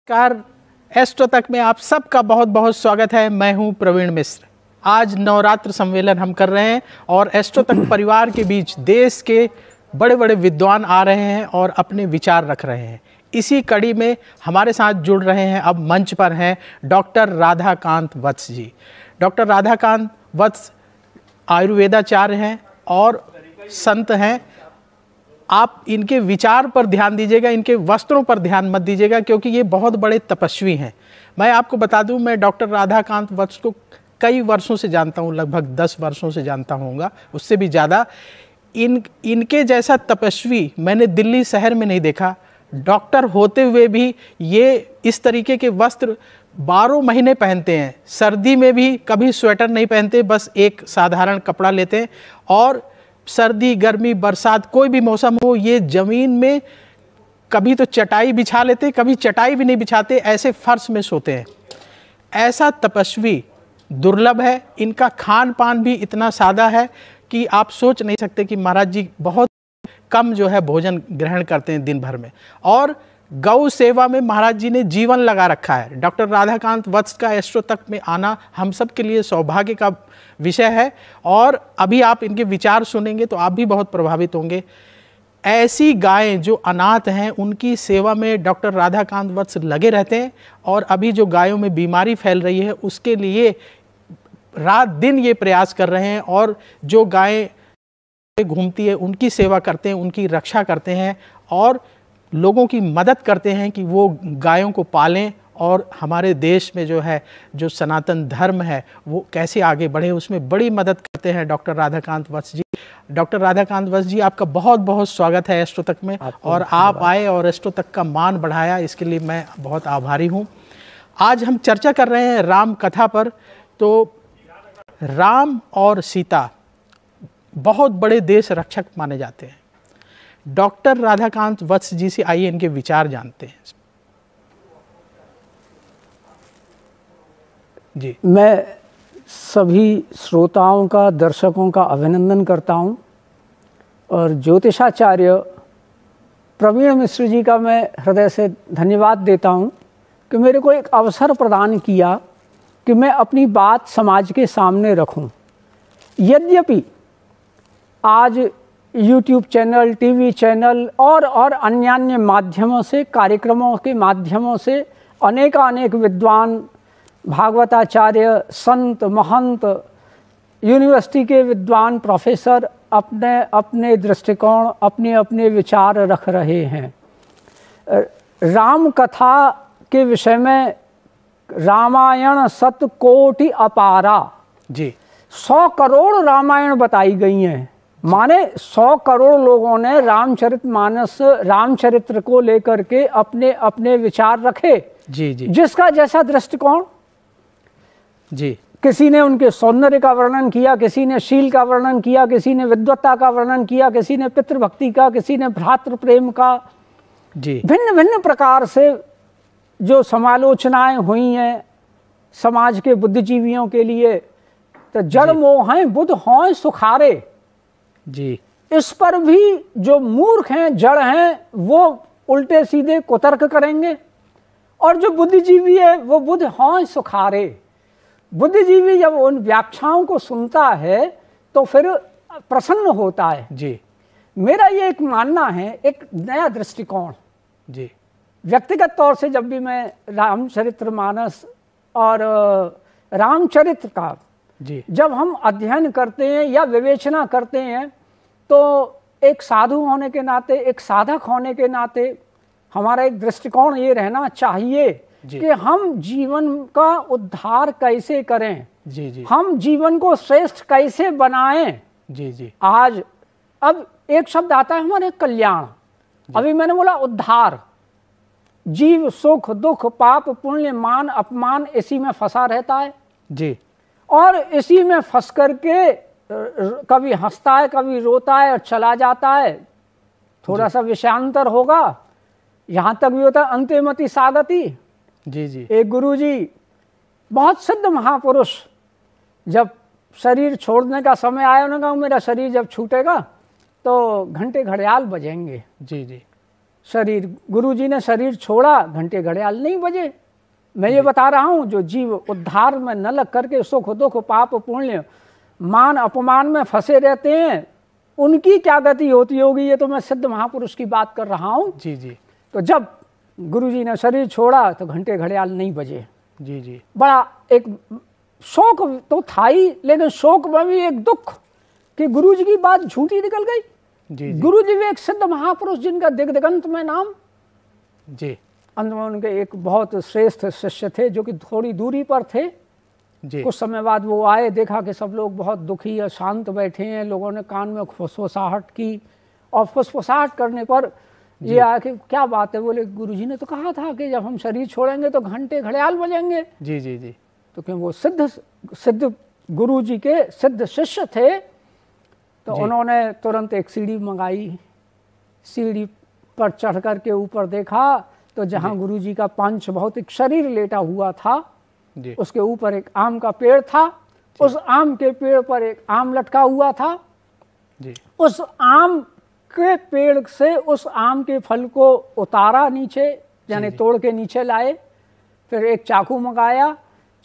Car astro तक में आप सबका बहुत बहुत स्वागत है। मैं हूं प्रवीण मिश्र। आज नवरात्र सम्मेलन हम कर रहे हैं और एस्ट्रो तक परिवार के बीच देश के बड़े बड़े विद्वान आ रहे हैं और अपने विचार रख रहे हैं। इसी कड़ी में हमारे साथ जुड़ रहे हैं, अब मंच पर हैं डॉक्टर राधाकांत वत्स जी। डॉक्टर राधाकांत वत्स आयुर्वेदाचार्य हैं और संत हैं। आप इनके विचार पर ध्यान दीजिएगा, इनके वस्त्रों पर ध्यान मत दीजिएगा, क्योंकि ये बहुत बड़े तपस्वी हैं। मैं आपको बता दूं, मैं डॉक्टर राधाकांत वत्स को कई वर्षों से जानता हूं, लगभग 10 वर्षों से जानता हूँगा, उससे भी ज़्यादा। इनके जैसा तपस्वी मैंने दिल्ली शहर में नहीं देखा। डॉक्टर होते हुए भी ये इस तरीके के वस्त्र 12 महीने पहनते हैं। सर्दी में भी कभी स्वेटर नहीं पहनते, बस एक साधारण कपड़ा लेते हैं और सर्दी गर्मी बरसात कोई भी मौसम हो, ये ज़मीन में कभी तो चटाई बिछा लेते, कभी चटाई भी नहीं बिछाते, ऐसे फर्श में सोते हैं। ऐसा तपस्वी दुर्लभ है। इनका खान पान भी इतना सादा है कि आप सोच नहीं सकते कि महाराज जी बहुत कम जो है भोजन ग्रहण करते हैं दिन भर में। और गौ सेवा में महाराज जी ने जीवन लगा रखा है। डॉक्टर राधाकांत वत्स का एस्ट्रो तक में आना हम सब के लिए सौभाग्य का विषय है और अभी आप इनके विचार सुनेंगे तो आप भी बहुत प्रभावित होंगे। ऐसी गायें जो अनाथ हैं उनकी सेवा में डॉक्टर राधाकांत वत्स लगे रहते हैं और अभी जो गायों में बीमारी फैल रही है उसके लिए रात दिन ये प्रयास कर रहे हैं और जो गायें घूमती है उनकी सेवा करते हैं, उनकी रक्षा करते हैं और लोगों की मदद करते हैं कि वो गायों को पालें और हमारे देश में जो है जो सनातन धर्म है वो कैसे आगे बढ़े, उसमें बड़ी मदद करते हैं डॉक्टर राधाकांत वत्स जी। डॉक्टर राधाकांत वत्स जी, आपका बहुत बहुत स्वागत है एस्ट्रो तक में और आप आए और एस्ट्रो तक का मान बढ़ाया, इसके लिए मैं बहुत आभारी हूँ। आज हम चर्चा कर रहे हैं राम कथा पर। तो राम और सीता बहुत बड़े देश रक्षक माने जाते हैं। डॉक्टर राधाकांत वत्स जी से आइए इनके विचार जानते हैं। जी, मैं सभी श्रोताओं का, दर्शकों का अभिनंदन करता हूं और ज्योतिषाचार्य प्रवीण मिश्र जी का मैं हृदय से धन्यवाद देता हूं कि मेरे को एक अवसर प्रदान किया कि मैं अपनी बात समाज के सामने रखूं। यद्यपि आज YouTube चैनल, टीवी चैनल और अन्य माध्यमों से, कार्यक्रमों के माध्यमों से अनेक विद्वान, भागवताचार्य, संत, महंत, यूनिवर्सिटी के विद्वान, प्रोफेसर अपने अपने दृष्टिकोण, अपने अपने विचार रख रहे हैं। राम कथा के विषय में रामायण 7 कोटि अपारा जी, 100 करोड़ रामायण बताई गई हैं। माने 100 करोड़ लोगों ने रामचरितमानस, रामचरित्र को लेकर के अपने अपने विचार रखे। जी जी, जिसका जैसा दृष्टिकोण। जी, किसी ने उनके सौंदर्य का वर्णन किया, किसी ने शील का वर्णन किया, किसी ने विद्वत्ता का वर्णन किया, किसी ने पितृभक्ति का, किसी ने भ्रातृ प्रेम का। जी, भिन्न भिन्न प्रकार से जो समालोचनाएं हुई हैं समाज के बुद्धिजीवियों के लिए। तो जड़ मोह हैं बुद्ध हों सुखारे। जी, इस पर भी जो मूर्ख हैं, जड़ हैं, वो उल्टे सीधे कुतर्क करेंगे और जो बुद्धिजीवी है वो बुद्ध हों सुखारे। बुद्धिजीवी जब उन व्याख्याओं को सुनता है तो फिर प्रसन्न होता है। जी, मेरा ये एक मानना है, एक नया दृष्टिकोण। जी, व्यक्तिगत तौर से जब भी मैं रामचरितमानस और रामचरित्र का जी, जब हम अध्ययन करते हैं या विवेचना करते हैं तो एक साधु होने के नाते, एक साधक होने के नाते हमारा एक दृष्टिकोण ये रहना चाहिए कि हम जीवन का उद्धार कैसे करें। जी, जी, हम जीवन को श्रेष्ठ कैसे बनाएं। जी, जी, आज अब एक शब्द आता है हमारे कल्याण। अभी मैंने बोला उद्धार। जीव सुख दुख पाप पुण्य मान अपमान इसी में फंसा रहता है जी, और इसी में फंस करके कभी हंसता है, कभी रोता है और चला जाता है। थोड़ा सा विषयांतर होगा, यहाँ तक भी होता है अंत्यमति सागति। जी, जी, एक गुरुजी बहुत सिद्ध महापुरुष जब शरीर छोड़ने का समय आया, उन्होंने कहा मेरा शरीर जब छूटेगा तो घंटे घड़ियाल बजेंगे। जी, जी, शरीर, गुरुजी ने शरीर छोड़ा, घंटे घड़ियाल नहीं बजे। मैं ये बता रहा हूँ, जो जीव उद्धार में न लग करके सुख दुख पाप पुण्य मान अपमान में फंसे रहते हैं, उनकी क्या गति होती होगी, ये तो मैं सिद्ध महापुरुष की बात कर रहा हूँ। जी जी। तो जब गुरुजी ने शरीर छोड़ा तो घंटे घड़ियाल नहीं बजे। जी जी। बड़ा एक शोक तो था ही, लेकिन शोक में भी एक दुख कि गुरुजी की बात झूठी निकल गई। जी जी। गुरुजी भी एक सिद्ध महापुरुष जिनका दिग्दिगंत में नाम। जी। अंत में उनके एक बहुत श्रेष्ठ शिष्य थे जो कि थोड़ी दूरी पर थे। जी। कुछ समय बाद वो आए, देखा कि सब लोग बहुत दुखी और शांत बैठे हैं। लोगों ने कान में फुसफुसाहट की और फुसफुसाहट करने पर ये आया कि क्या बात है। बोले गुरुजी ने तो कहा था कि जब हम शरीर छोड़ेंगे तो घंटे घड़ियाल बजेंगे। जी जी जी। तो क्योंकि वो सिद्ध गुरुजी के सिद्ध शिष्य थे, तो उन्होंने तुरंत एक सीढ़ी मंगाई। सीढ़ी पर चढ़ कर के ऊपर देखा तो जहाँ गुरुजी का पंच भौतिक शरीर लेटा हुआ था, उसके ऊपर एक आम का पेड़ था। उस आम के पेड़ पर एक आम लटका हुआ था। उस आम के पेड़ से उस आम के फल को उतारा नीचे, यानी तोड़ के नीचे लाए। फिर एक चाकू मंगाया,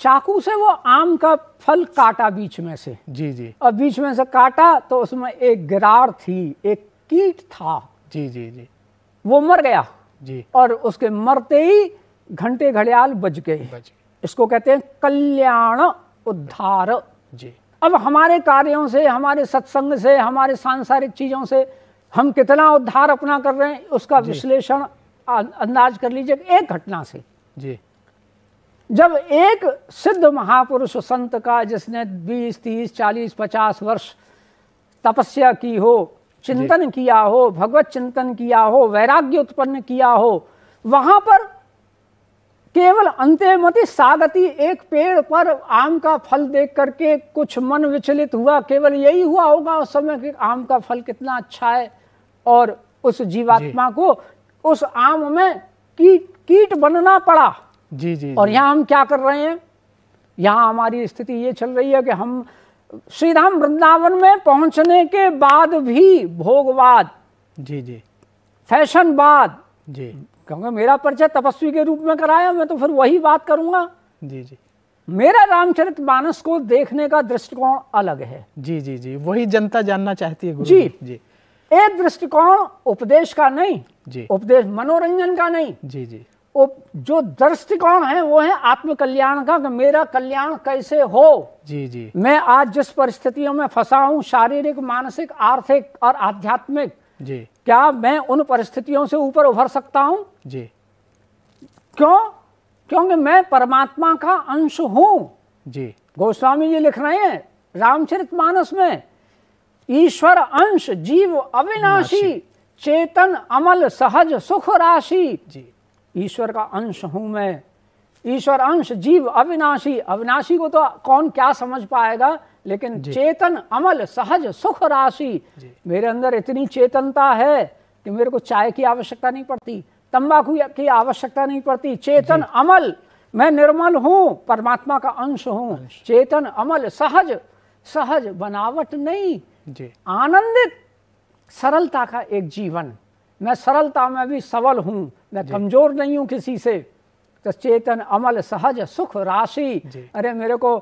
चाकू से वो आम का फल काटा बीच में से। जी जी। और बीच में से काटा तो उसमें एक गिरार थी, एक कीट था। जी जी जी। वो मर गया। जी। और उसके मरते ही घंटे घड़ियाल बज गए। इसको कहते हैं कल्याण उद्धार। जी। अब हमारे कार्यों से, हमारे सत्संग से, हमारे सांसारिक चीजों से हम कितना उद्धार अपना कर रहे हैं, उसका विश्लेषण अंदाज कर लीजिए एक घटना से। जी। जब एक सिद्ध महापुरुष संत का, जिसने 20, 30, 40, 50 वर्ष तपस्या की हो, चिंतन किया हो, भगवत चिंतन किया हो, वैराग्य उत्पन्न किया हो, वहां पर केवल अंतेमति सागति एक पेड़ पर आम का फल देख करके कुछ मन विचलित हुआ। केवल यही हुआ होगा उस समय कि आम का फल कितना अच्छा है, और उस जीवात्मा को उस आम में कीट बनना पड़ा। जी जी। और यहाँ हम क्या कर रहे हैं, यहाँ हमारी स्थिति ये चल रही है कि हम श्रीधाम वृंदावन में पहुंचने के बाद भी भोगवाद, जी जी, फैशनवाद, जी, क्योंकि मेरा परिचय तपस्वी के रूप में कराया, मैं तो फिर वही बात करूंगा। जी जी। मेरा रामचरितमानस को देखने का दृष्टिकोण अलग है। जी जी जी, वही जनता जानना चाहती है गुरु जी जी। एक दृष्टिकोण उपदेश का नहीं, जी, उपदेश मनोरंजन का नहीं, जी जी, जो दृष्टिकोण है वो है आत्म कल्याण का, कि मेरा कल्याण कैसे हो। जी जी। मैं आज जिस परिस्थितियों में फंसा हूं, शारीरिक, मानसिक, आर्थिक और आध्यात्मिक, जी, क्या मैं उन परिस्थितियों से ऊपर उभर सकता हूं? जी। क्यों? क्योंकि मैं परमात्मा का अंश हूं। जी। गोस्वामी जी लिख रहे हैं रामचरितमानस में, ईश्वर अंश जीव अविनाशी, चेतन अमल सहज सुख राशि। जी। ईश्वर का अंश हूं मैं, ईश्वर अंश जीव अविनाशी। अविनाशी को तो कौन क्या समझ पाएगा, लेकिन चेतन अमल सहज सुख राशि। मेरे अंदर इतनी चेतनता है कि मेरे को चाय की आवश्यकता नहीं पड़ती, तंबाकू की आवश्यकता नहीं पड़ती। चेतन अमल, मैं निर्मल हूं, परमात्मा का अंश हूं। चेतन अमल सहज, सहज बनावट नहीं, आनंदित, सरलता का एक जीवन। मैं सरलता में भी सबल हूं, मैं कमजोर नहीं हूं किसी से। तो चेतन अमल सहज सुख राशि। अरे मेरे को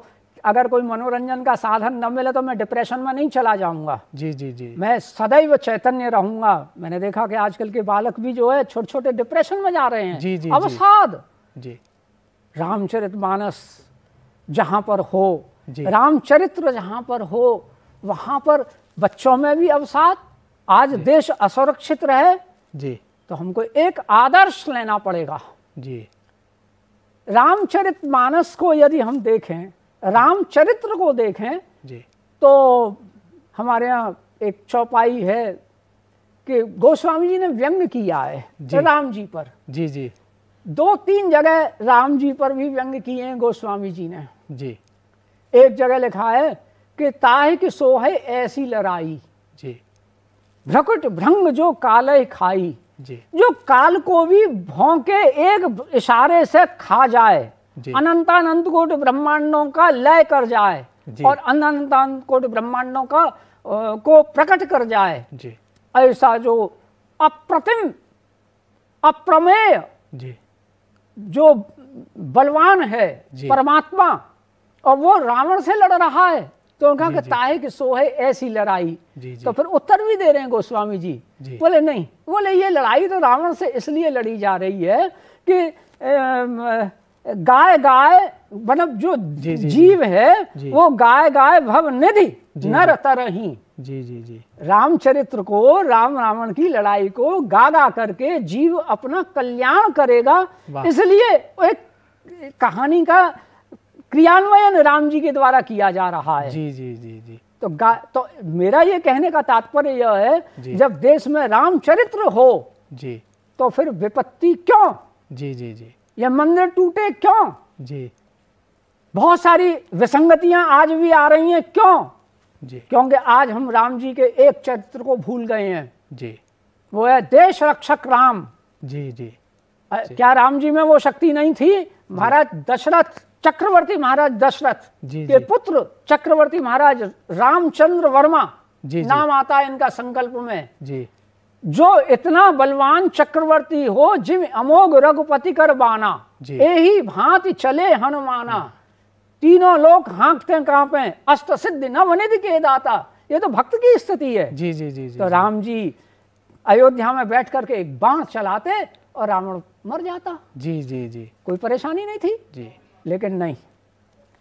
अगर कोई मनोरंजन का साधन न मिले तो मैं डिप्रेशन में नहीं चला जाऊंगा। जी जी जी। मैं सदैव चैतन्य रहूंगा। मैंने देखा कि आजकल के बालक भी जो है छोटे छोटे डिप्रेशन में जा रहे हैं। जी जी। अवसाद। जी। रामचरितमानस जहां पर हो, रामचरित्र जहां पर हो, वहां पर बच्चों में भी अवसाद। आज देश असुरक्षित रहे जी, तो हमको एक आदर्श लेना पड़ेगा। जी। रामचरितमानस को यदि हम देखें, रामचरित्र को देखें जी, तो हमारे यहाँ एक चौपाई है कि गोस्वामी जी ने व्यंग किया है राम जी पर। जी जी। 2-3 जगह राम जी पर भी व्यंग किए हैं गोस्वामी जी ने। जी। एक जगह लिखा है कि ताहि की सोहे ऐसी लड़ाई, जी, भ्रकुट भृंग जो काले खाई। जी। जो काल को भी भौंके एक इशारे से खा जाए, अनंतानंत कोटि ब्रह्मांडों का लय कर जाए और अनंतानंत कोटि ब्रह्मांडों का को प्रकट कर जाए। जी। ऐसा जो अप्रतिम अप्रमेय जी जो बलवान है परमात्मा, और वो रावण से लड़ रहा है, तो उनका कहता है कि सो है ऐसी लड़ाई। तो फिर उत्तर भी दे रहे हैं गोस्वामी जी, बोले नहीं, बोले ये लड़ाई तो रावण से इसलिए लड़ी जा रही है कि गाय गाय मतलब जो जीव है वो गाय गाय भव निधि नर तरही। जी जी जी रामचरित्र को, राम रावण की लड़ाई को गा गा करके जीव अपना कल्याण करेगा, इसलिए एक कहानी का क्रियान्वयन राम जी के द्वारा किया जा रहा है। जी जी जी जी तो मेरा ये कहने का तात्पर्य यह है, जब देश में रामचरित्र हो जी तो फिर विपत्ति क्यों? जी जी जी ये मंदिर टूटे क्यों? जी बहुत सारी विसंगतियां आज भी आ रही हैं, क्यों? जी क्योंकि आज हम राम जी के एक चरित्र को भूल गए हैं, जी वो है देश रक्षक राम। जी जी क्या राम जी में वो शक्ति नहीं थी? महाराज दशरथ, चक्रवर्ती महाराज दशरथ के पुत्र चक्रवर्ती महाराज रामचंद्र वर्मा नाम आता है इनका संकल्प में जी, जो इतना बलवान चक्रवर्ती हो, जिम अमोघ रघुपति कर बाना, यही भांति चले हनुमाना, तीनों लोग हाँकते कांपे, अष्ट सिद्धि नवनिधि के दाता। ये तो भक्त की स्थिति है। जी जी जी जी तो राम जी अयोध्या में बैठ करके एक बाण चलाते और रावण मर जाता। जी जी जी कोई परेशानी नहीं थी जी, लेकिन नहीं,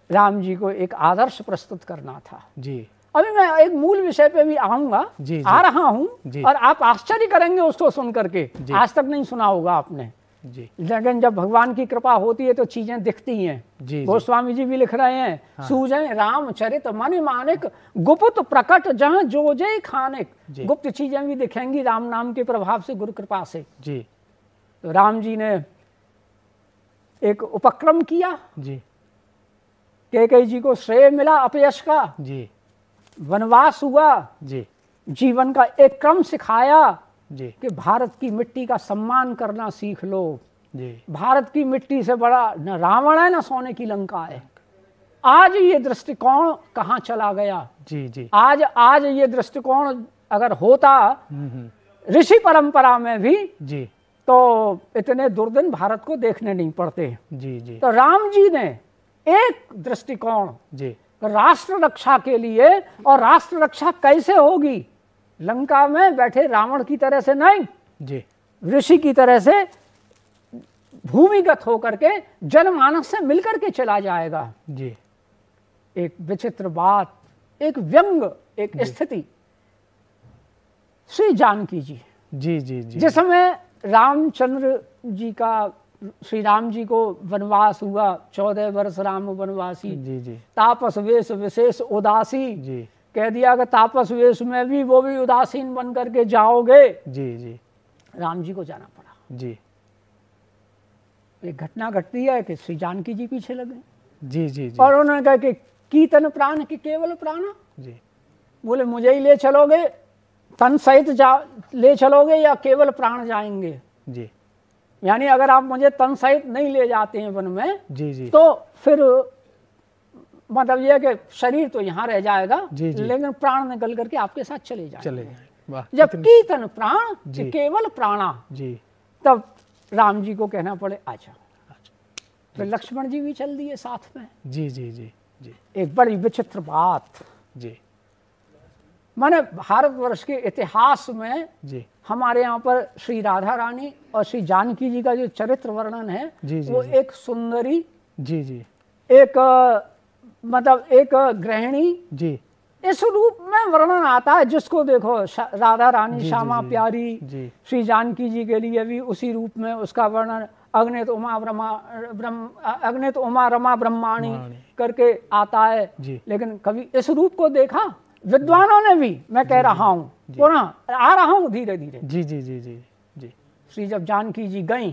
राम जी को एक आदर्श प्रस्तुत करना था। जी अभी मैं एक मूल विषय पे भी आऊंगा, आ रहा हूं, और आप आश्चर्य करेंगे उसको सुन करके, आज तक नहीं सुना होगा आपने जी। लेकिन जब भगवान की कृपा होती है तो चीजें दिखती हैं। गोस्वामी जी भी लिख रहे हैं, हाँ। सूझे रामचरित मन मानिक, गुप्त प्रकट जहां जो जय खानिक। गुप्त चीजें भी दिखेंगी राम नाम के प्रभाव से, गुरु कृपा से जी। तो राम जी ने एक उपक्रम किया जी, कैकेयी जी को श्रेय मिला अपयश का जी, वनवास हुआ जी, जीवन का एक क्रम सिखाया जी कि भारत की मिट्टी का सम्मान करना सीख लो जी। भारत की मिट्टी से बड़ा न रावण है न सोने की लंका है। आज ये दृष्टिकोण कहाँ चला गया जी जी। आज ये दृष्टिकोण अगर होता ऋषि परंपरा में भी जी, तो इतने दुर्दिन भारत को देखने नहीं पड़ते जी जी। तो राम जी ने एक दृष्टिकोण जी राष्ट्र रक्षा के लिए, और राष्ट्र रक्षा कैसे होगी? लंका में बैठे रावण की तरह से नहीं जी, ऋषि की तरह से भूमिगत होकर के जनमानस से मिलकर के चला जाएगा जी। एक विचित्र बात, एक व्यंग, एक स्थिति, श्री जानकी जी जी जी जी, जिस समय रामचंद्र जी का, श्री राम जी को वनवास हुआ, 14 वर्ष राम वनवासी जी जी, तापस वेश विशेष उदासी जी, कह दिया कि तापस वेश में भी वो भी उदासीन बन करके जाओगे जी जी। राम जी को जाना पड़ा जी। एक घटना घटती है कि श्री जानकी जी पीछे लगे जी जी जी, और उन्होंने कहा कि कीर्तन प्राण की केवल प्राण जी, बोले मुझे ही ले चलोगे, तन सहित ले चलोगे या केवल प्राण जाएंगे जी। यानी अगर आप मुझे तन सहित नहीं ले जाते हैं वन में जी जी, तो फिर मतलब यह कि शरीर तो यहाँ रह जाएगा जी जी, लेकिन प्राण निकल करके आपके साथ चले जाएंगे। जब कीर्तन प्राण केवल प्राणा जी, तब राम जी को कहना पड़े आजा। तो लक्ष्मण जी भी चल दिए साथ में जी जी जी जी। एक बड़ी विचित्र बात जी, माने भारतवर्ष के इतिहास में जी, हमारे यहाँ पर श्री राधा रानी और श्री जानकी जी का जो चरित्र वर्णन है जी जी, वो जी, एक सुंदरी जी जी, एक मतलब एक गृहिणी जी, इस रूप में वर्णन आता है, जिसको देखो राधा रानी श्यामा प्यारी जी, श्री जानकी जी के लिए भी उसी रूप में उसका वर्णन अग्नित उमा रमा ब्रह्माणी करके आता है जी। लेकिन कभी इस रूप को देखा विद्वानों ने भी, मैं कह रहा हूँ पुनः आ रहा हूँ धीरे धीरे जी जी जी जी जी। श्री जब जानकी जी गई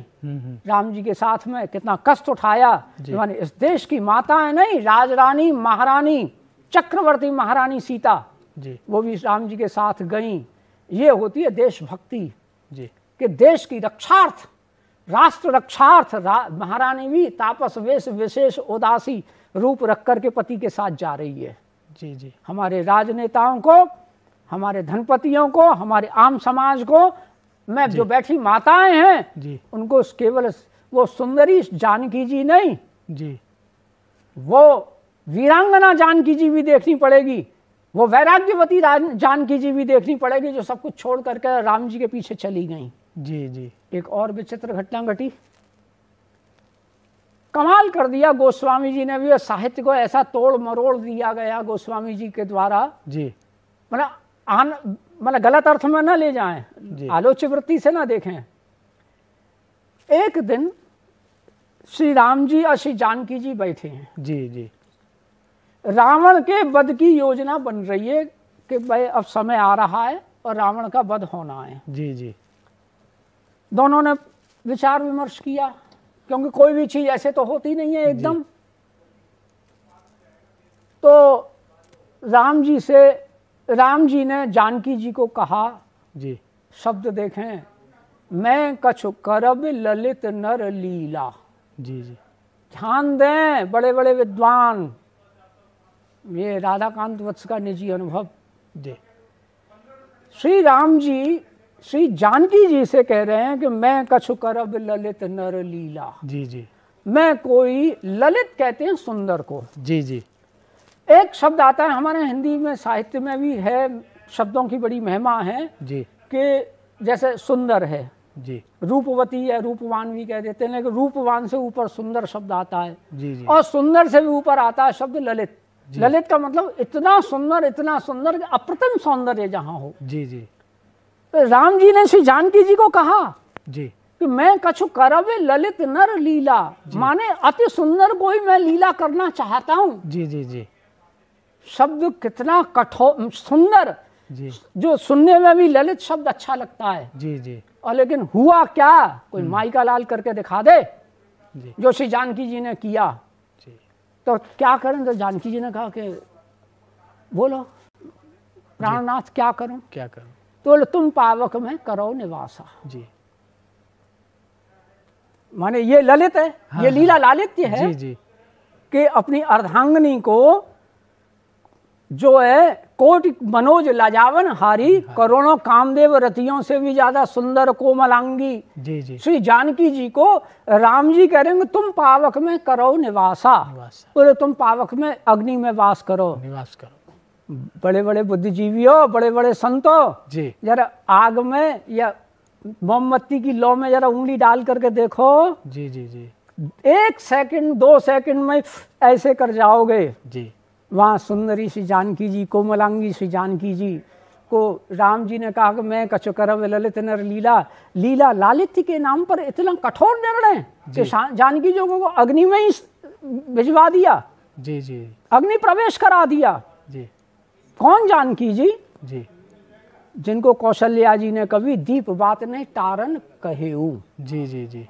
राम जी के साथ में, कितना कष्ट उठाया, माने इस देश की माता है नहीं, राजरानी महारानी चक्रवर्ती महारानी सीता जी, वो भी राम जी के साथ गई। ये होती है देशभक्ति जी, कि देश की रक्षार्थ, राष्ट्र रक्षार्थ महारानी भी तापस वेश विशेष उदासी रूप रख कर के पति के साथ जा रही है जी जी। हमारे राजनेताओं को, हमारे धनपतियों को, हमारे आम समाज को में जो बैठी माताएं हैं जी, उनको केवल वो सुंदरी जानकी जी नहीं जी, वो वीरांगना जानकी जी भी देखनी पड़ेगी, वो वैराग्यवती जानकी जी भी देखनी पड़ेगी, जो सब कुछ छोड़ करके राम जी के पीछे चली गई। जी, जी, एक और विचित्र घटना घटी, कमाल कर दिया गोस्वामी जी ने भी, साहित्य को ऐसा तोड़ मरोड़ दिया गया गोस्वामी जी के द्वारा। जी, मतलब गलत अर्थ में ना ले जाएं, आलोच्य वृत्ति से ना देखें। एक दिन श्री राम जी और श्री जानकी जी बैठे हैं। जी, जी, रावण के वध की योजना बन रही है कि भाई अब समय आ रहा है और रावण का वध होना है। जी, जी, दोनों ने विचार विमर्श किया, क्योंकि कोई भी चीज ऐसे तो होती नहीं है एकदम। तो राम जी ने जानकी जी को कहा, जी, शब्द देखें, मैं कछु करब ललित नर लीला। जी, जी, ध्यान दें बड़े बड़े विद्वान, ये राधाकांत वत्स का निजी अनुभव। जी, श्री राम जी श्री जानकी जी से कह रहे हैं कि मैं कछु करब ललित नर लीला। जी, जी, मैं कोई, ललित कहते हैं सुंदर को। जी, जी, एक शब्द आता है हमारे हिंदी में साहित्य में भी है, शब्दों की बड़ी महिमा है जी, कि जैसे सुंदर है, जी, रूपवती है, रूपवान भी कह देते हैं, लेकिन रूपवान से ऊपर सुंदर शब्द आता है। जी, जी, और सुंदर से भी ऊपर आता है शब्द ललित। ललित का मतलब इतना सुंदर कि अप्रतिम सौंदर्य जहां हो। जी, जी, तो राम जी ने श्री जानकी जी को कहा जी, कि मैं कछु करब ललित नर लीला, माने अति सुंदर कोई मैं लीला करना चाहता हूं। जी, जी, जी, शब्द कितना कठोर सुंदर, जी, जो सुनने में भी ललित शब्द अच्छा लगता है। जी, जी, और लेकिन हुआ क्या, कोई माई का लाल करके दिखा दे, जी, जो श्री जानकी जी ने किया। जी, तो क्या करें, तो जानकी जी ने कहा कि बोलो प्राणनाथ क्या करूं। क्या करूं। तो बोले तुम पावक में करो निवासा। जी, माने ये ललित है, ये लीला लालित्य है। जी, जी, कि अपनी अर्धांगिनी को जो है कोटि मनोज लाजावन हारी, करोड़ों कामदेव रतियों से भी ज्यादा सुंदर कोमलांगी जी, जी, श्री जानकी जी को राम जी कह रहे हैं तुम पावक में करो निवासा। बोले तुम पावक में अग्नि में वास करो, निवास करो। बड़े बड़े बुद्धिजीवियों, बड़े बड़े संतों, जी, जरा आग में या मोमबत्ती की लौ में जरा उंगली डाल करके देखो। जी, जी, जी, 1 सेकंड 2 सेकंड में ऐसे कर जाओगे। जी, वहाँ सुंदरी श्री जानकी जी, कोमलांगी श्री जानकी जी को राम जी ने कहा कि मैं कछु करब ललित नर लीला। लीला लालित्य के नाम पर इतना कठोर निर्णय कि जानकी जी को अग्नि में ही भिजवा दिया। जी, जी, अग्नि प्रवेश करा दिया। जी, कौन जानकी जी? जी, जिनको कौशल्या जी ने कभी दीप बात नहीं तारन कहेऊ। जी, जी, जी,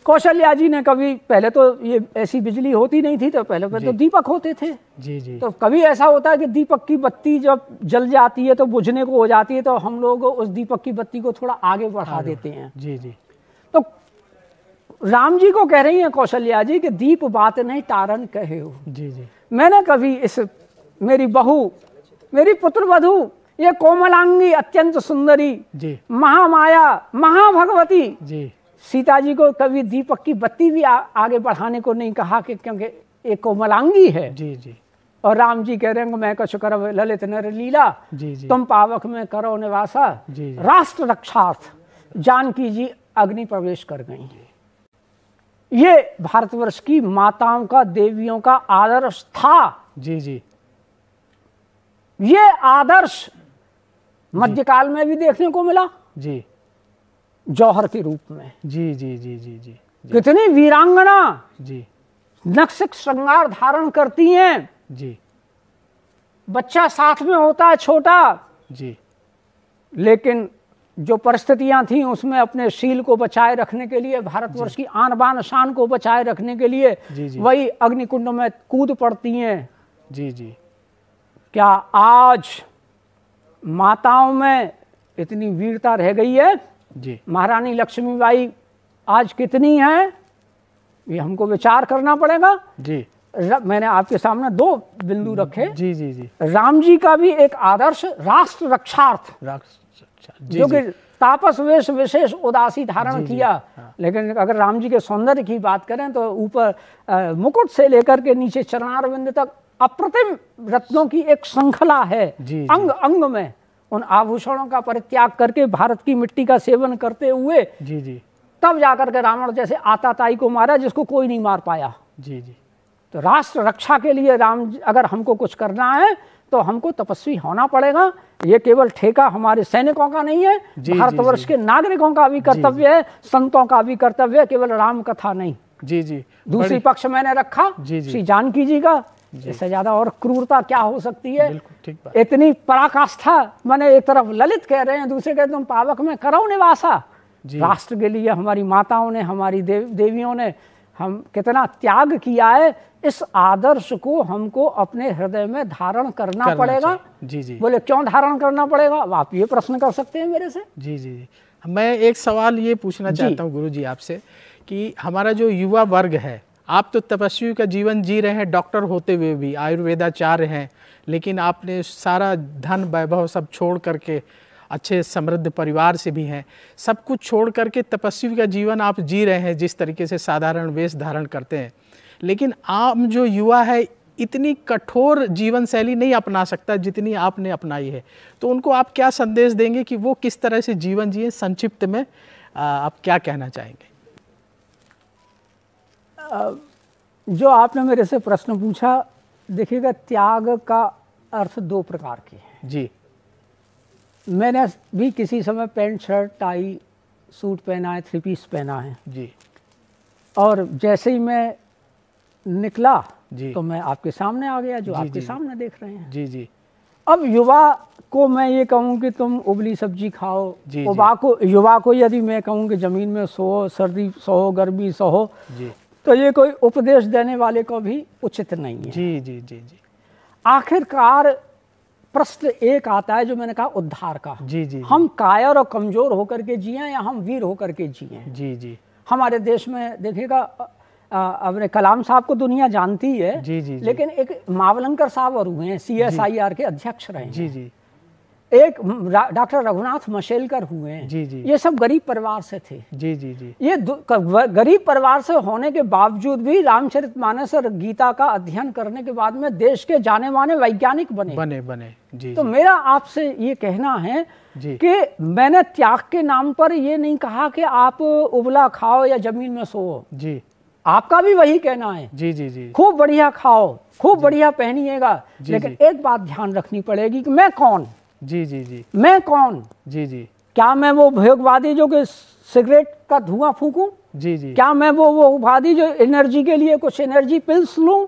कौशल्या जी ने कभी, पहले तो ये ऐसी बिजली होती नहीं थी, तो पहले तो दीपक होते थे। जी, जी, तो कभी ऐसा होता है कि दीपक की बत्ती जब जल जाती है तो बुझने को हो जाती है, तो हम लोग उस दीपक की बत्ती को थोड़ा आगे बढ़ा देते हैं। जी, जी, तो राम जी को कह रही हैं कौशल्या जी कि दीप बात नहीं तारन कहे हो। जी, जी, मैंने कभी इस मेरी बहू, मेरी पुत्र वधू, ये कोमलांगी अत्यंत सुंदरी, जी, महामाया, महाभगवती जी, सीता जी को कभी दीपक की बत्ती भी आगे बढ़ाने को नहीं कहा कि क्योंकि एक कोमलांगी है। जी, जी, और राम जी कह रहे हैं मैं कछु करब ललित नर लीला, जी, जी, तुम पावक में करो निवासा। जी, जी, राष्ट्र रक्षार्थ जानकी जी अग्नि प्रवेश कर गई। ये भारतवर्ष की माताओं का, देवियों का आदर्श था। जी, जी, ये आदर्श मध्यकाल में भी देखने को मिला, जी, जौहर के रूप में। जी, जी, जी, जी, जी, कितनी वीरांगना जी, नक्सिक श्रृंगार धारण करती हैं, जी, बच्चा साथ में होता है छोटा, जी, लेकिन जो परिस्थितियां थी उसमें अपने शील को बचाए रखने के लिए, भारतवर्ष की आन बान शान को बचाए रखने के लिए जी, जी, वही अग्निकुंड में कूद पड़ती हैं। जी, जी, क्या आज माताओं में इतनी वीरता रह गई है? जी, महारानी लक्ष्मीबाई आज कितनी है, ये हमको विचार करना पड़ेगा। जी, मैंने आपके सामने 2 बिंदु रखे। जी, जी, जी, राम जी का भी एक आदर्श राष्ट्र रक्षार्थ, राष्ट्र, जी, जो कि तापस वेश विशेष उदासी धारण किया। लेकिन अगर राम जी के सौंदर्य की बात करें तो ऊपर मुकुट से लेकर के नीचे चरणारविंद तक अप्रतिम रत्नों की एक श्रृंखला है। अंग अंग में उन आभूषणों का परित्याग करके भारत की मिट्टी का सेवन करते हुए तब जाकर के रावण जैसे आताताई को मारा जिसको कोई नहीं मार पाया। तो राष्ट्र रक्षा के लिए राम अगर हमको कुछ करना है तो हमको तपस्वी होना पड़ेगा। ये केवल ठेका हमारे सैनिकों का नहीं है, भारतवर्ष के नागरिकों का भी कर्तव्य है, संतों का भी कर्तव्य है, केवल राम कथा नहीं। दूसरी पक्ष मैंने रखा श्री जानकी जी का। इससे ज्यादा और क्रूरता क्या हो सकती है? इतनी पराकाष्ठा। मैंने एक तरफ ललित कह रहे हैं, दूसरे कहते तुम पावक में करो निवासा। राष्ट्र के लिए हमारी माताओं ने, हमारी देवियों ने हम कितना त्याग किया है, इस आदर्श को हमको अपने हृदय में धारण करना पड़ेगा। बोले क्यों धारण करना पड़ेगा? आप ये प्रश्न कर सकते हैं मेरे से। मैं एक सवाल ये पूछना चाहता हूँ गुरु जी आपसे कि हमारा जो युवा वर्ग है, आप तो तपस्वी का जीवन जी रहे हैं, डॉक्टर होते हुए भी आयुर्वेदाचार्य हैं, लेकिन आपने सारा धन वैभव सब छोड़ करके, अच्छे समृद्ध परिवार से भी हैं, सब कुछ छोड़ करके तपस्वी का जीवन आप जी रहे हैं, जिस तरीके से साधारण वेश धारण करते हैं। लेकिन आम जो युवा है इतनी कठोर जीवन शैली नहीं अपना सकता जितनी आपने अपनाई है, तो उनको आप क्या संदेश देंगे कि वो किस तरह से जीवन जिए? संक्षिप्त में आप क्या कहना चाहेंगे? जो आपने मेरे से प्रश्न पूछा, देखिएगा त्याग का अर्थ दो प्रकार के हैं। मैंने भी किसी समय पैंट शर्ट टाई सूट पहना है, 3 पीस पहना है और जैसे ही मैं निकला तो मैं आपके सामने आ गया, जो आपके सामने देख रहे हैं। अब युवा को मैं ये कहूँ कि तुम उबली सब्जी खाओ, युवा को यदि मैं कहूँ कि जमीन में सो, सर्दी सहो, गर्मी सहो, तो ये कोई उपदेश देने वाले को भी उचित नहीं है। आखिरकार प्रश्न एक आता है जो मैंने कहा उद्धार का। हम कायर और कमजोर होकर के जिए या हम वीर होकर के जिए। हमारे देश में देखिएगा, अपने कलाम साहब को दुनिया जानती है, लेकिन एक मावलंकर साहब और हुए हैं, CSIR के अध्यक्ष रहे हैं। एक डॉक्टर रघुनाथ मशेलकर हुए हैं। ये सब गरीब परिवार से थे। ये गरीब परिवार से होने के बावजूद भी रामचरितमानस और गीता का अध्ययन करने के बाद में देश के जाने माने वैज्ञानिक बने। तो मेरा आपसे ये कहना है कि मैंने त्याग के नाम पर ये नहीं कहा कि आप उबला खाओ या जमीन में सो। आपका भी वही कहना है। खूब बढ़िया खाओ, खूब बढ़िया पहनिएगा, लेकिन एक बात ध्यान रखनी पड़ेगी कि मैं कौन? मैं कौन? क्या मैं वो भोगवादी जो कि सिगरेट का धुआं फूकूं? क्या मैं वो वादी जो एनर्जी के लिए कुछ एनर्जी पिल्स लूं?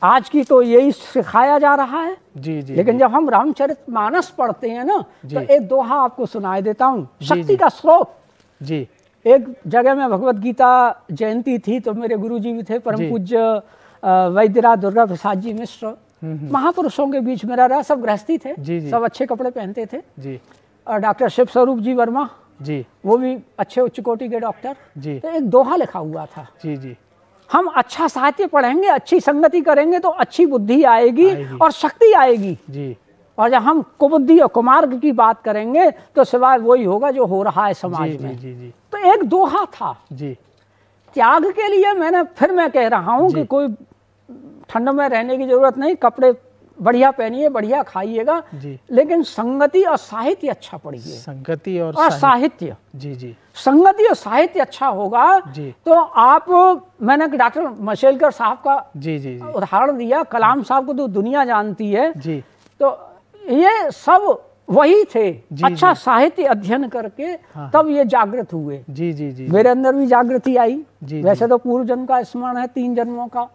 आज की तो यही सिखाया जा रहा है। लेकिन जब हम रामचरितमानस पढ़ते हैं ना, तो एक दोहा आपको सुनाई देता हूँ, शक्ति का स्रोत। एक जगह में भगवत गीता जयंती थी, तो मेरे गुरुजी भी थे, परम पूज्य वैद्यराज दुर्गा प्रसाद जी मिश्र, महापुरुषों के बीच मेरा रहा, सब गृहस्थी थे, सब अच्छे कपड़े पहनते थे। और डॉक्टर शिव स्वरूप जी वर्मा, वो भी अच्छे उच्च कोटि के डॉक्टर। तो एक दोहा लिखा हुआ था, हम अच्छा साहित्य पढ़ेंगे, अच्छी संगति करेंगे तो अच्छी बुद्धि आएगी और शक्ति आएगी। और जब हम कुबुद्धि और कुमार्ग की बात करेंगे तो सिवाय वही होगा जो हो रहा है समाज में। तो एक दोहा था। त्याग के लिए मैं कह रहा हूँ कि कोई ठंड में रहने की जरूरत नहीं, कपड़े बढ़िया पहनिए, बढ़िया खाइएगा, लेकिन संगति और साहित्य अच्छा पढ़िए। संगति और साहित्य, संगति और साहित्य अच्छा होगा तो आप, मैंने डॉक्टर मशेलकर साहब का उदाहरण दिया, कलाम साहब को तो दुनिया जानती है। तो ये सब वही थे, अच्छा साहित्य अध्ययन करके तब ये जागृत हुए। मेरे अंदर भी जागृति आई। वैसे तो पूर्व जन्म का स्मरण है, 3 जन्मों का,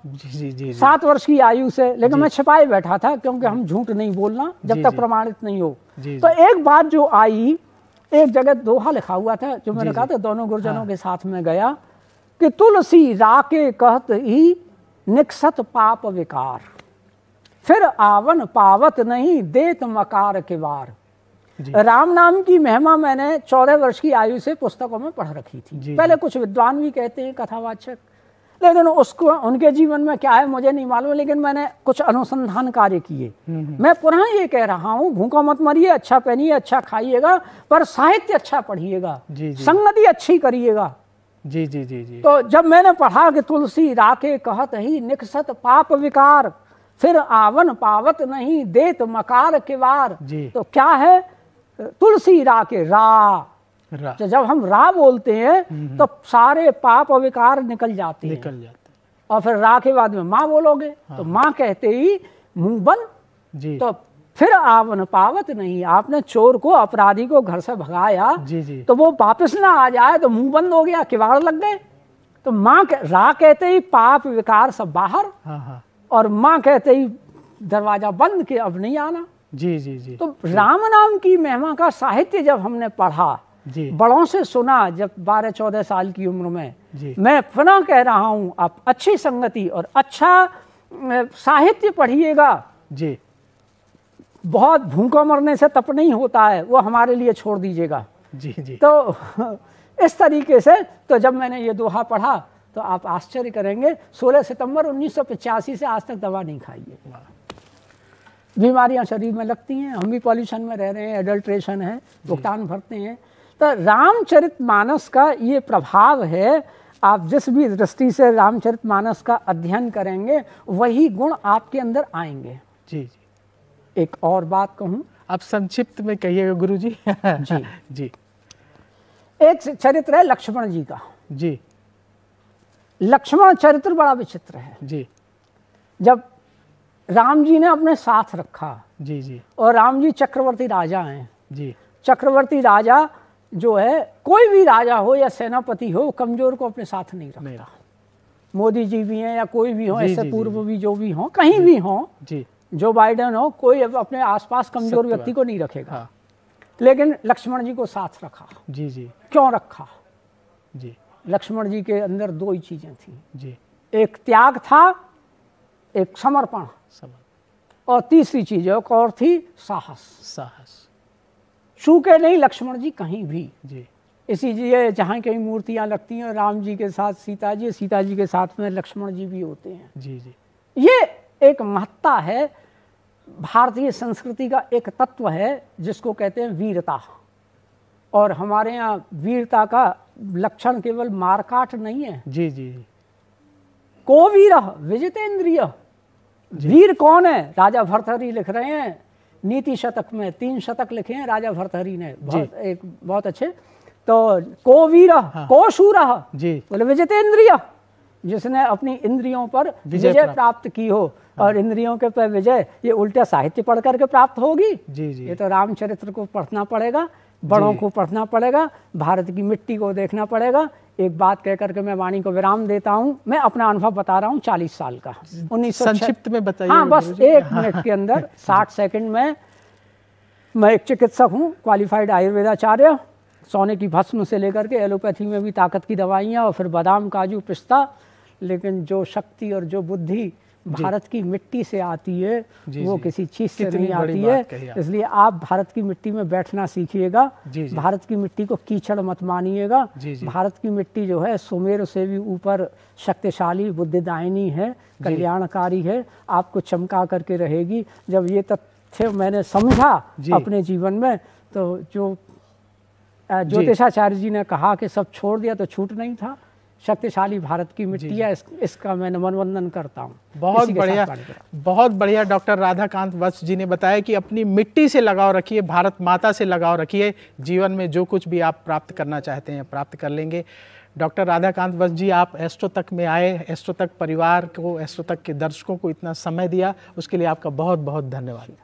7 वर्ष की आयु से, लेकिन मैं छिपाए बैठा था, क्योंकि हम झूठ नहीं बोलना जब तक प्रमाणित नहीं हो। तो एक बात जो आई, एक जगह दोहा लिखा हुआ था, जो मैंने कहा था दोनों गुरुजनों के साथ में गया, कि तुलसी राके कहत ही निकसत पाप विकार, फिर आवन पावत नहीं देत मकार के वार। राम नाम की महिमा मैंने 14 वर्ष की आयु से पुस्तकों में पढ़ रखी थी। पहले कुछ विद्वान भी कहते हैं, कथावाचक, लेकिन उसको उनके जीवन में क्या है मुझे नहीं मालूम, लेकिन मैंने कुछ अनुसंधान कार्य किए। मैं पुनः ये कह रहा हूँ, भूखा मत मरिए, अच्छा पहनिए, अच्छा खाइएगा, पर साहित्य अच्छा पढ़िएगा, संगति अच्छी करिएगा। जी जी जी जी। तो जब मैंने पढ़ा कि तुलसी राके कहत ही निकसत पाप विकार, फिर आवन पावत नहीं देत मकार के वार। तो क्या है तुलसी राके, रा। तो जब हम रा बोलते हैं तो सारे पाप विकार निकल जाते हैं। और फिर रा के बाद में माँ बोलोगे तो माँ कहते ही मुंह बंद। तो फिर आवन पावत नहीं, आपने चोर को, अपराधी को घर से भगाया तो वो वापस ना आ जाए तो मुंह बंद हो गया, किवाड़ लग गए। तो माँ रा कहते ही पाप विकार सब बाहर, और माँ कहते ही दरवाजा बंद के अब नहीं आना। जी जी जी। तो राम नाम की महिमा का साहित्य जब हमने पढ़ा, बड़ों से सुना, जब 12-14 साल की उम्र में, मैं पुनः कह रहा हूँ आप अच्छी संगति और अच्छा साहित्य पढ़िएगा। जी। बहुत भूखा मरने से तप नहीं होता है, वो हमारे लिए छोड़ दीजिएगा। जी जी। तो इस तरीके से तो जब मैंने ये दोहा पढ़ा तो आप आश्चर्य करेंगे, 16 सितंबर 1985 से आज तक दवा नहीं खाई है। बीमारियां शरीर में लगती हैं, हम भी पॉल्यूशन में रह रहे हैं, एडल्ट्रेशन है, भुगतान भरते हैं। तो रामचरितमानस का ये प्रभाव है, आप जिस भी दृष्टि से रामचरितमानस का अध्ययन करेंगे वही गुण आपके अंदर आएंगे। जी जी। एक और बात कहूँ, आप संक्षिप्त में कहिएगा गुरु जी। जी जी। एक चरित्र है लक्ष्मण जी का। जी। लक्ष्मण चरित्र बड़ा विचित्र है। जी। जब राम जी ने अपने साथ रखा, जी जी, और राम जी चक्रवर्ती राजा हैं। जी। चक्रवर्ती राजा जो है, कोई भी राजा हो या सेनापति हो, कमजोर को अपने साथ नहीं रखता। मोदी जी भी हैं या कोई भी हो, ऐसे पूर्व भी जो भी हो, कहीं भी हो, जो बाइडेन हो, कोई अपने आसपास कमजोर व्यक्ति को नहीं रखेगा। लेकिन लक्ष्मण जी को साथ रखा। जी जी। क्यों रखा? जी। लक्ष्मण जी के अंदर दो ही चीजें थी। जी। एक त्याग था, एक समर्पण, और तीसरी चीज एक और थी, साहस। साहस। चूके नहीं लक्ष्मण जी कहीं भी। जी। इसीलिए जहाँ कहीं मूर्तियां लगती हैं, राम जी के साथ सीता जी, सीता जी के साथ में लक्ष्मण जी भी होते हैं। जी जी। ये एक महत्ता है, भारतीय संस्कृति का एक तत्व है जिसको कहते हैं वीरता। और हमारे यहाँ वीरता का लक्षण केवल मारकाट नहीं है। जी जी। को वीर विजितेंद्रिय। वीर कौन है? राजा भर्तृहरि लिख रहे हैं नीति शतक में, 3 शतक लिखे हैं राजा भर्तृहरि ने, बहुत अच्छे। तो को वीर, को शूर, बोले विजितेंद्रिय, जिसने अपनी इंद्रियों पर विजय प्राप्त की हो। और इंद्रियों के पर विजय ये उल्टा साहित्य पढ़ करके प्राप्त होगी। जी जी। ये तो रामचरित्र को पढ़ना पड़ेगा, बड़ों को पढ़ना पड़ेगा, भारत की मिट्टी को देखना पड़ेगा। एक बात कह करके मैं वाणी को विराम देता हूँ। मैं अपना अनुभव बता रहा हूँ 40 साल का। 1906 संक्षिप्त में बताइए। हाँ, बस 1 मिनट के अंदर 60 सेकंड में। मैं एक चिकित्सक हूँ, क्वालिफाइड आयुर्वेदाचार्य। सोने की भस्म से लेकर के एलोपैथी में भी ताकत की दवाइयाँ, और फिर बादाम, काजू, पिस्ता। लेकिन जो शक्ति और जो बुद्धि भारत की मिट्टी से आती है वो किसी चीज से नहीं आती है। इसलिए आप भारत की मिट्टी में बैठना सीखिएगा। भारत की मिट्टी को कीचड़ मत मानिएगा। भारत की मिट्टी जो है सुमेर से भी ऊपर शक्तिशाली, बुद्धिदायिनी है, कल्याणकारी है, आपको चमका करके रहेगी। जब ये तथ्य मैंने समझा अपने जीवन में, तो जो ज्योतिषाचार्य जी ने कहा कि सब छोड़ दिया, तो छूट नहीं था। शक्तिशाली भारत की मिट्टी है, इसका मैं नमन वंदन करता हूँ। बहुत बढ़िया, बहुत बढ़िया। डॉक्टर राधाकांत वत्स जी ने बताया कि अपनी मिट्टी से लगाव रखिए, भारत माता से लगाव रखिए, जीवन में जो कुछ भी आप प्राप्त करना चाहते हैं प्राप्त कर लेंगे। डॉक्टर राधाकांत वत्स जी, आप एस्ट्रो तक में आए, एस्ट्रो तक परिवार को, एस्ट्रो तक के दर्शकों को इतना समय दिया, उसके लिए आपका बहुत बहुत धन्यवाद।